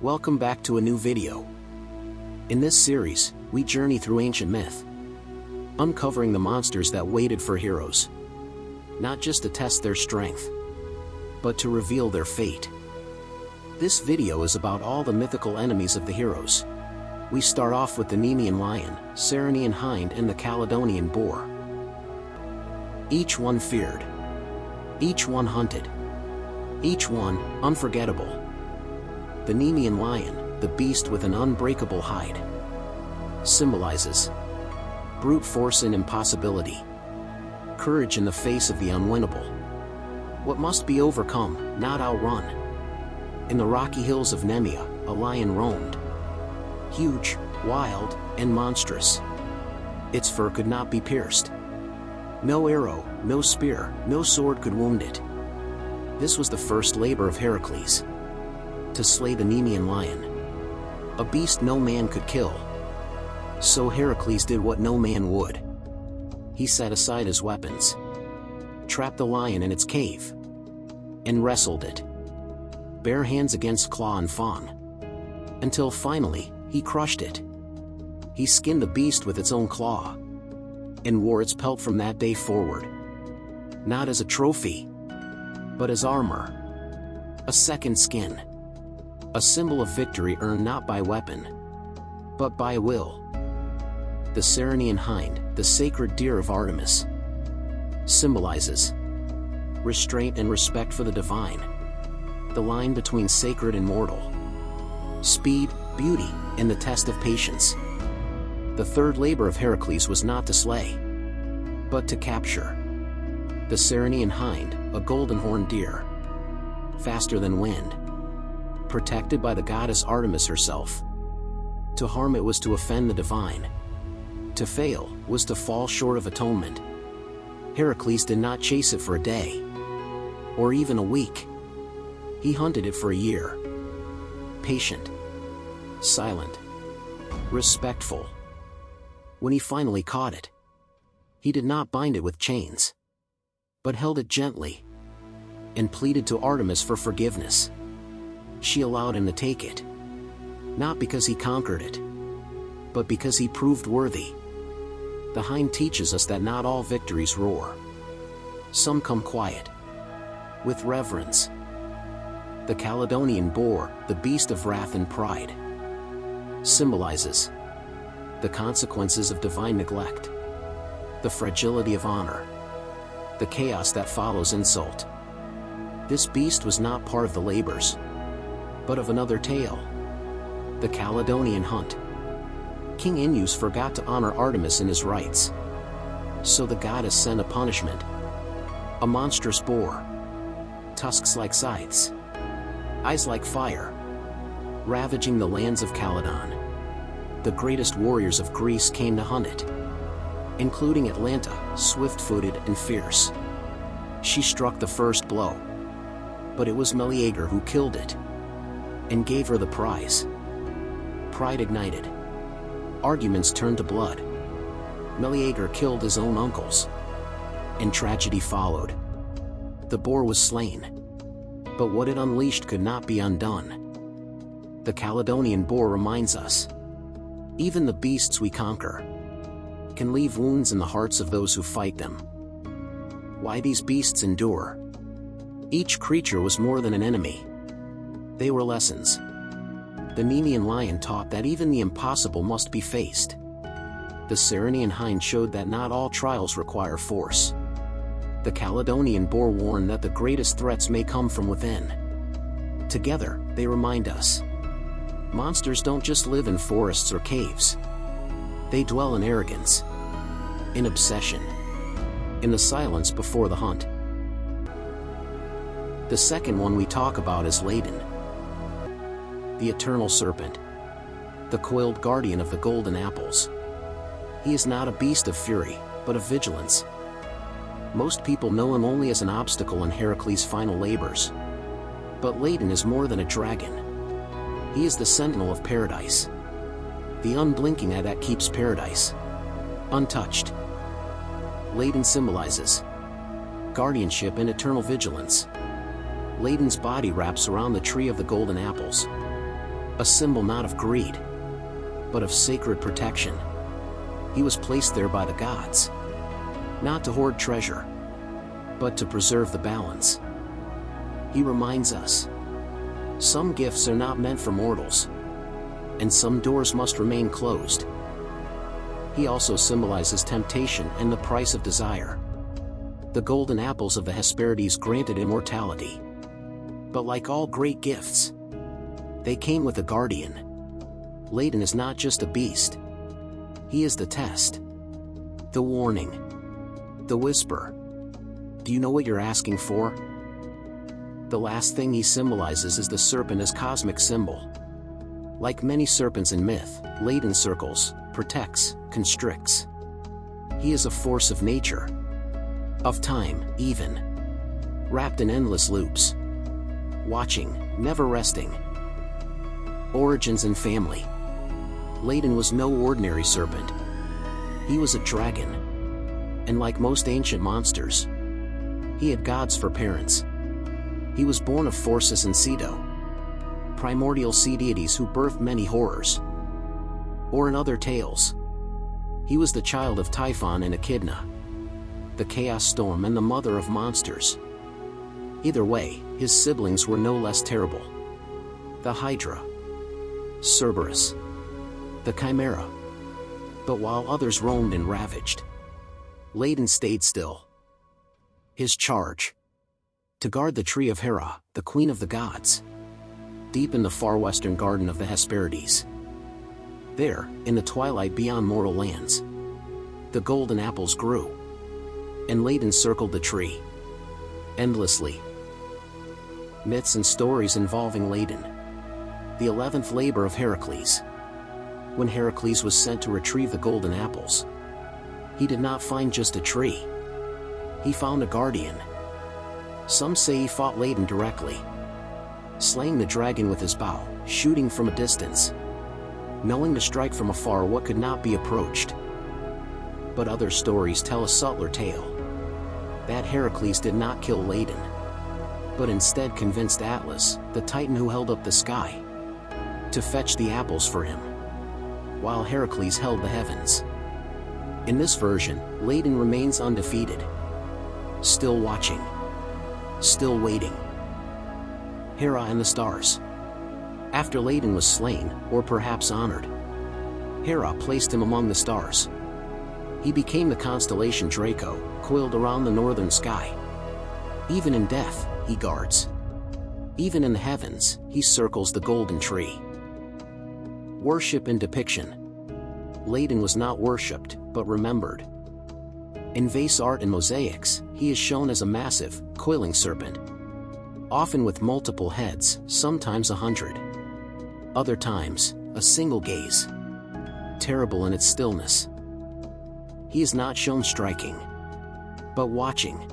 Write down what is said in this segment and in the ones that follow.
Welcome back to a new video. In this series, we journey through ancient myth, uncovering the monsters that waited for heroes, not just to test their strength, but to reveal their fate. This video is about all the mythical enemies of the heroes. We start off with the Nemean lion, Ceryneian hind, and the Caledonian boar. Each one feared, each one hunted, each one unforgettable. The Nemean lion, the beast with an unbreakable hide, symbolizes brute force and impossibility, courage in the face of the unwinnable, what must be overcome, not outrun. In the rocky hills of Nemea, a lion roamed, huge, wild, and monstrous. Its fur could not be pierced. No arrow, no spear, no sword could wound it. This was the first labor of Heracles, to slay the Nemean lion, a beast no man could kill. So Heracles did what no man would. He set aside his weapons, trapped the lion in its cave, and wrestled it, bare hands against claw and fang, until finally, he crushed it. He skinned the beast with its own claw, and wore its pelt from that day forward, not as a trophy, but as armor, a second skin, a symbol of victory earned not by weapon, but by will. The Ceryneian hind, the sacred deer of Artemis, symbolizes restraint and respect for the divine, the line between sacred and mortal, speed, beauty, and the test of patience. The third labor of Heracles was not to slay, but to capture. The Ceryneian hind, a golden horned deer, faster than wind, protected by the goddess Artemis herself. To harm it was to offend the divine. To fail was to fall short of atonement. Heracles did not chase it for a day, or even a week. He hunted it for a year. Patient, silent, respectful. When he finally caught it, he did not bind it with chains, but held it gently, and pleaded to Artemis for forgiveness. She allowed him to take it, not because he conquered it, but because he proved worthy. The hind teaches us that not all victories roar. Some come quiet, with reverence. The Caledonian boar, the beast of wrath and pride, symbolizes the consequences of divine neglect, the fragility of honor, the chaos that follows insult. This beast was not part of the labors, but of another tale. The Caledonian hunt. King Inus forgot to honor Artemis in his rites, so the goddess sent a punishment. A monstrous boar, tusks like scythes, eyes like fire, ravaging the lands of Caledon. The greatest warriors of Greece came to hunt it, including Atalanta, swift-footed and fierce. She struck the first blow, but it was Meleager who killed it, and gave her the prize. Pride ignited. Arguments turned to blood. Meleager killed his own uncles, and tragedy followed. The boar was slain, but what it unleashed could not be undone. The Caledonian boar reminds us, even the beasts we conquer can leave wounds in the hearts of those who fight them. Why these beasts endure? Each creature was more than an enemy. They were lessons. The Nemean lion taught that even the impossible must be faced. The Ceryneian hind showed that not all trials require force. The Caledonian boar warned that the greatest threats may come from within. Together, they remind us, monsters don't just live in forests or caves. They dwell in arrogance, in obsession, in the silence before the hunt. The second one we talk about is Ladon, the eternal serpent, the coiled guardian of the golden apples. He is not a beast of fury, but of vigilance. Most people know him only as an obstacle in Heracles' final labors. But Ladon is more than a dragon. He is the sentinel of paradise, the unblinking eye that keeps paradise untouched. Ladon symbolizes guardianship and eternal vigilance. Ladon's body wraps around the tree of the golden apples, A symbol not of greed, but of sacred protection. He was placed there by the gods, not to hoard treasure, but to preserve the balance. He reminds us, some gifts are not meant for mortals, and some doors must remain closed. He also symbolizes temptation and the price of desire. The golden apples of the Hesperides granted immortality. But like all great gifts, they came with a guardian. Ladin is not just a beast. He is the test, the warning, the whisper. Do you know what you're asking for? The last thing he symbolizes is the serpent as cosmic symbol. Like many serpents in myth, Ladin circles, protects, constricts. He is a force of nature, of time, even, wrapped in endless loops, watching, never resting. Origins and family. Ladin was no ordinary serpent. He was a dragon. And like most ancient monsters, he had gods for parents. He was born of Phorcys and Ceto, primordial sea deities who birthed many horrors. Or in other tales, he was the child of Typhon and Echidna, the chaos storm and the mother of monsters. Either way, his siblings were no less terrible. The Hydra, Cerberus, the Chimera. But while others roamed and ravaged, Ladin stayed still. His charge: to guard the tree of Hera, the queen of the gods, deep in the far western garden of the Hesperides. There, in the twilight beyond mortal lands, the golden apples grew, and Ladin circled the tree, endlessly. Myths and stories involving Ladin. The 11th labor of Heracles. When Heracles was sent to retrieve the golden apples, he did not find just a tree. He found a guardian. Some say he fought Ladin directly, slaying the dragon with his bow, shooting from a distance, knowing to strike from afar what could not be approached. But other stories tell a subtler tale, that Heracles did not kill Ladin, but instead convinced Atlas, the titan who held up the sky, to fetch the apples for him, while Heracles held the heavens. In this version, Ladin remains undefeated, still watching, still waiting. Hera and the stars. After Ladin was slain, or perhaps honored, Hera placed him among the stars. He became the constellation Draco, coiled around the northern sky. Even in death, he guards. Even in the heavens, he circles the golden tree. Worship and depiction. Ladin was not worshipped, but remembered. In vase art and mosaics, he is shown as a massive, coiling serpent, often with multiple heads, sometimes 100. Other times, a single gaze, terrible in its stillness. He is not shown striking, but watching,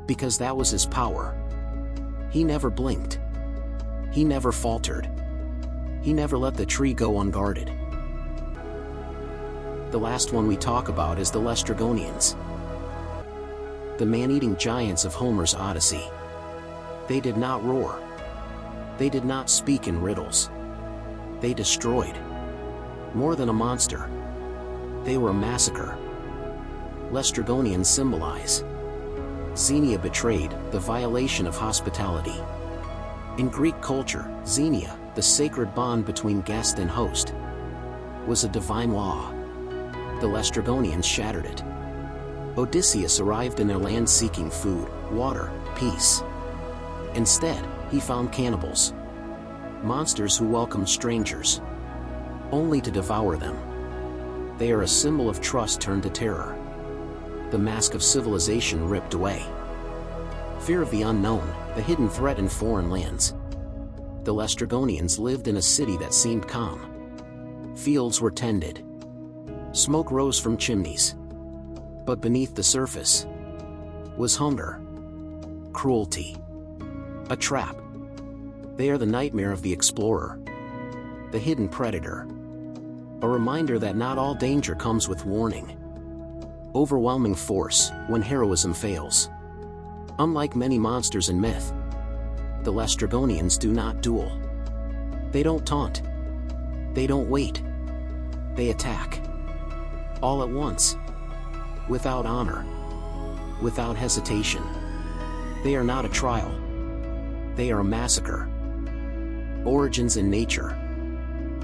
because that was his power. He never blinked. He never faltered. He never let the tree go unguarded. The last one we talk about is the Laestrygonians, the man-eating giants of Homer's Odyssey. They did not roar. They did not speak in riddles. They destroyed. More than a monster, they were a massacre. Laestrygonians symbolize Xenia betrayed, the violation of hospitality. In Greek culture, Xenia, the sacred bond between guest and host, was a divine law. The Laestrygonians shattered it. Odysseus arrived in their land seeking food, water, peace. Instead, he found cannibals, monsters who welcomed strangers, only to devour them. They are a symbol of trust turned to terror, the mask of civilization ripped away. Fear of the unknown, the hidden threat in foreign lands. The Laestrygonians lived in a city that seemed calm. Fields were tended. Smoke rose from chimneys. But beneath the surface was hunger, cruelty, a trap. They are the nightmare of the explorer, the hidden predator. A reminder that not all danger comes with warning. Overwhelming force when heroism fails. Unlike many monsters in myth, the Laestrygonians do not duel. They don't taunt. They don't wait. They attack. All at once. Without honor. Without hesitation. They are not a trial. They are a massacre. Origins in nature.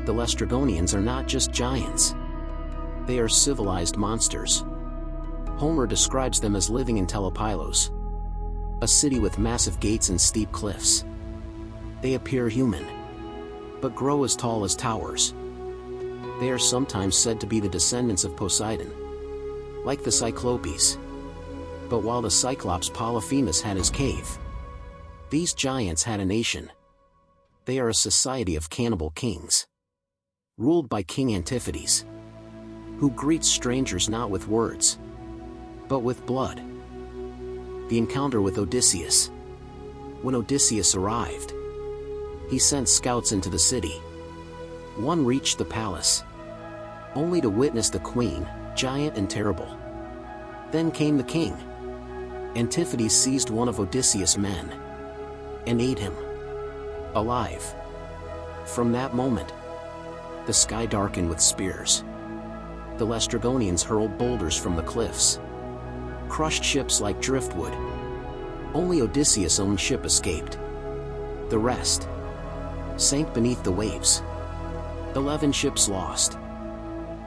The Laestrygonians are not just giants. They are civilized monsters. Homer describes them as living in Telepylos, a city with massive gates and steep cliffs. They appear human, but grow as tall as towers. They are sometimes said to be the descendants of Poseidon, like the Cyclopes. But while the Cyclops Polyphemus had his cave, these giants had a nation. They are a society of cannibal kings, ruled by King Antiphates, who greets strangers not with words, but with blood. The encounter with Odysseus. When Odysseus arrived, he sent scouts into the city. One reached the palace, only to witness the queen, giant and terrible. Then came the king. Antiphates seized one of Odysseus' men and ate him alive. From that moment, the sky darkened with spears. The Laestrygonians hurled boulders from the cliffs, crushed ships like driftwood. Only Odysseus' own ship escaped. The rest sank beneath the waves. 11 ships lost.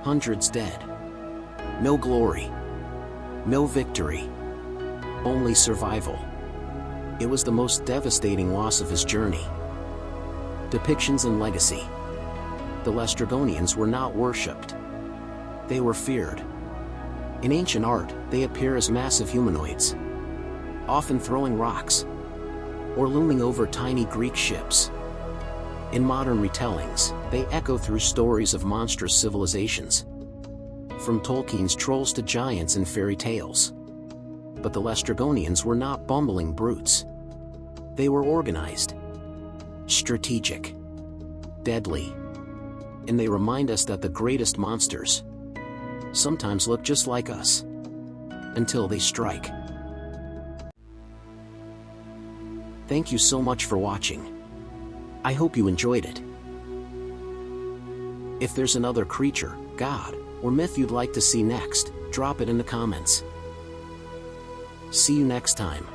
Hundreds dead. No glory. No victory. Only survival. It was the most devastating loss of his journey. Depictions and legacy. The Laestrygonians were not worshipped. They were feared. In ancient art, they appear as massive humanoids, often throwing rocks, or looming over tiny Greek ships. In modern retellings, they echo through stories of monstrous civilizations, from Tolkien's trolls to giants in fairy tales. But the Laestrygonians were not bumbling brutes. They were organized, strategic, deadly, and they remind us that the greatest monsters sometimes look just like us, until they strike. Thank you so much for watching. I hope you enjoyed it. If there's another creature, god, or myth you'd like to see next, drop it in the comments. See you next time.